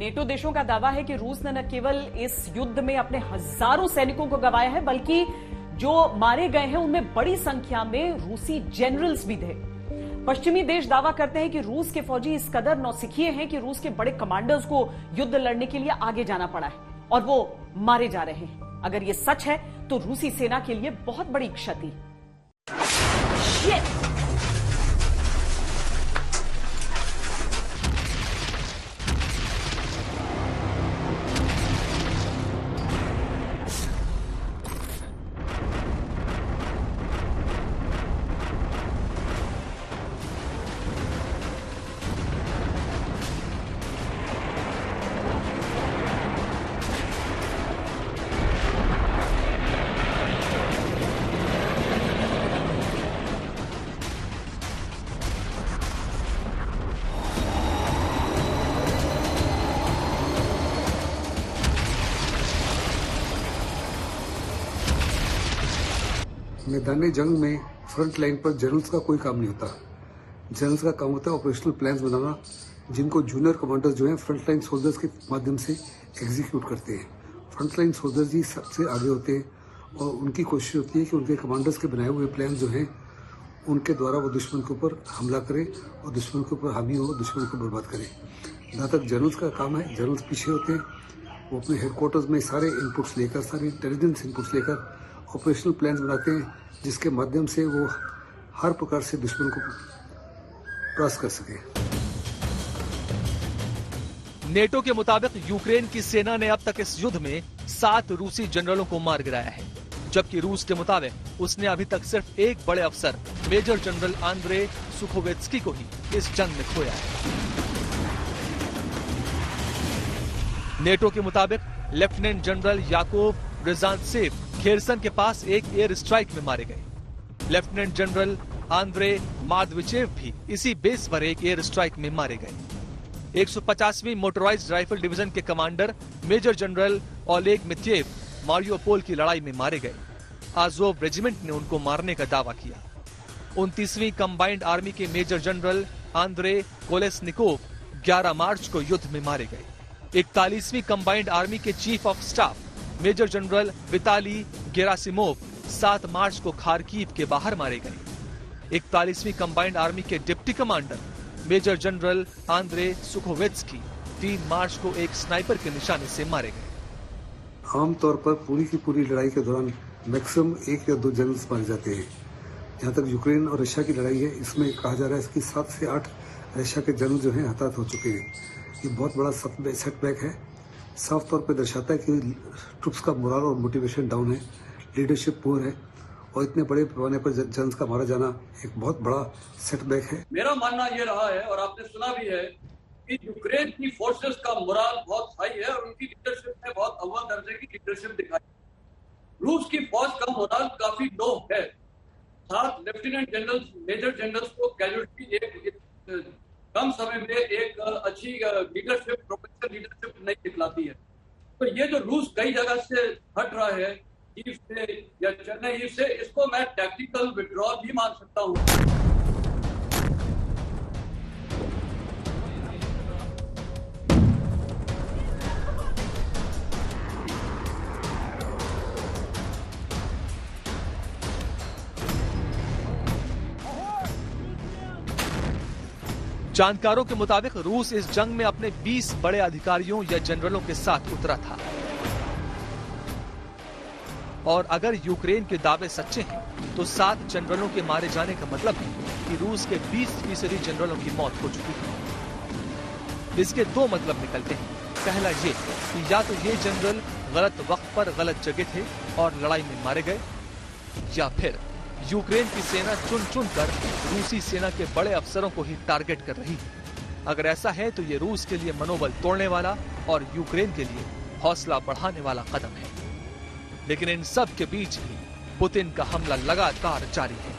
NATO देशों का दावा है कि रूस ने न केवल इस युद्ध में अपने हजारों सैनिकों को गंवाया है, बल्कि जो मारे गए हैं उनमें बड़ी संख्या में रूसी जनरल्स भी थे। पश्चिमी देश दावा करते हैं कि रूस के फौजी इस कदर नौसिखिए हैं कि रूस के बड़े कमांडर्स को युद्ध लड़ने के लिए आगे जाना पड़ा है और वो मारे जा रहे हैं। अगर ये सच है तो रूसी सेना के लिए बहुत बड़ी क्षति। मैदानी जंग में फ्रंट लाइन पर जनरल्स का कोई काम नहीं होता। जनरल्स का काम होता है ऑपरेशनल प्लान्स बनाना, जिनको जूनियर कमांडर्स जो हैं फ्रंट लाइन सोल्जर्स के माध्यम से एग्जीक्यूट करते हैं। फ्रंट लाइन सोल्जर्स ही सबसे आगे होते हैं और उनकी कोशिश होती है कि उनके कमांडर्स के बनाए हुए प्लान जो हैं उनके द्वारा वो दुश्मन के ऊपर हमला करें और दुश्मन के ऊपर हावी हो, दुश्मन को बर्बाद करें। जहाँ तक जनरल्स का काम है, जनरल्स पीछे होते हैं, वो अपने हेडक्वार्टर्स में सारे इनपुट्स लेकर, सारे इंटेलिजेंस इनपुट्स लेकर ऑपरेशनल प्लान्स बनाते हैं, जिसके माध्यम से वो हर प्रकार से दुश्मन को क्रॉस कर सके। नेटो के मुताबिक यूक्रेन की सेना ने अब तक इस युद्ध में 7 रूसी जनरलों को मार गिराया है, जबकि रूस के मुताबिक उसने अभी तक सिर्फ एक बड़े अफसर मेजर जनरल आंद्रे सुखोवेत्स्की को ही इस जंग में खोया है। नेटो के मुताबिक लेफ्टिनेंट जनरल याकोव रिजांतसेव खेरसन के पास एक एयर स्ट्राइक में मारे गए। लेफ्टिनेंट जनरल आंद्रे मादविचेव भी इसी बेस पर एक एयर स्ट्राइक में मारे गए। 150वीं मोटराइज्ड राइफल डिवीजन के commander major general Oleg Mityaev Mariupol की लड़ाई में मारे गए। आजोव रेजिमेंट ने उनको मारने का दावा किया। 29वीं कंबाइंड आर्मी के major general Andrei Kolesnikov 11 March को युद्ध में मारे गए। 41वीं कंबाइंड आर्मी के chief of staff major general Vitaly Gerasimov 7 March को खार्कीव के बाहर मारे गए। 41वीं कंबाइंड आर्मी के deputy commander major general Andrei Sukhovetsky 3 March को एक स्नाइपर के निशाने से मारे गए। आमतौर पर पूरी की पूरी लड़ाई के दौरान मैक्सिमम 1 या 2 जनरल्स मारे जाते हैं। जहाँ तक यूक्रेन और रशिया की लड़ाई है, इसमें कहा जा रहा है कि 7 से 8 रशिया के जनरल जो हैं हताहत हो चुके हैं। ये बहुत बड़ा सेटबैक है। साफ तौर पे दर्शाता है कि ट्रुप्स का मोरल और मोटिवेशन डाउन है, लीडरशिप पुअर है और इतने बड़े पैमाने पर जनरल्स का मारा जाना एक बहुत बड़ा सेटबैक है। मेरा मानना ये रहा है और आपने सुना भी है कि यूक्रेन की फोर्सेस का मोरल बहुत हाई है और उनकी लीडरशिप ने बहुत अव्वल दर्जे की लीडरशिप दिखाई। रूस की फौज का मोरल काफी लो है। 7 लेफ्टिनेंट जनरल्स, मेजर जनरल्स को कैजुअल्टी एक कम समय में एक अच्छी लीडरशिप, प्रोफेशनल लीडरशिप नहीं दिखलाती है। तो ये जो रूस कई जगह से हट रहा है, कीव से या चेन्नई से, इसको मैं टैक्टिकल विड्रॉल भी मान सकता हूँ। जानकारों के मुताबिक रूस इस जंग में अपने 20 बड़े अधिकारियों या जनरलों के साथ उतरा था। और अगर यूक्रेन के दावे सच्चे हैं तो 7 जनरलों के मारे जाने का मतलब है कि रूस के 20% जनरलों की मौत हो चुकी है। इसके 2 मतलब निकलते हैं। पहला ये कि या तो ये जनरल गलत वक्त पर गलत जगह थे और लड़ाई में मारे गए, या फिर यूक्रेन की सेना चुन चुन कर रूसी सेना के बड़े अफसरों को ही टारगेट कर रही है। अगर ऐसा है तो ये रूस के लिए मनोबल तोड़ने वाला और यूक्रेन के लिए हौसला बढ़ाने वाला कदम है। लेकिन इन सब के बीच ही पुतिन का हमला लगातार जारी है।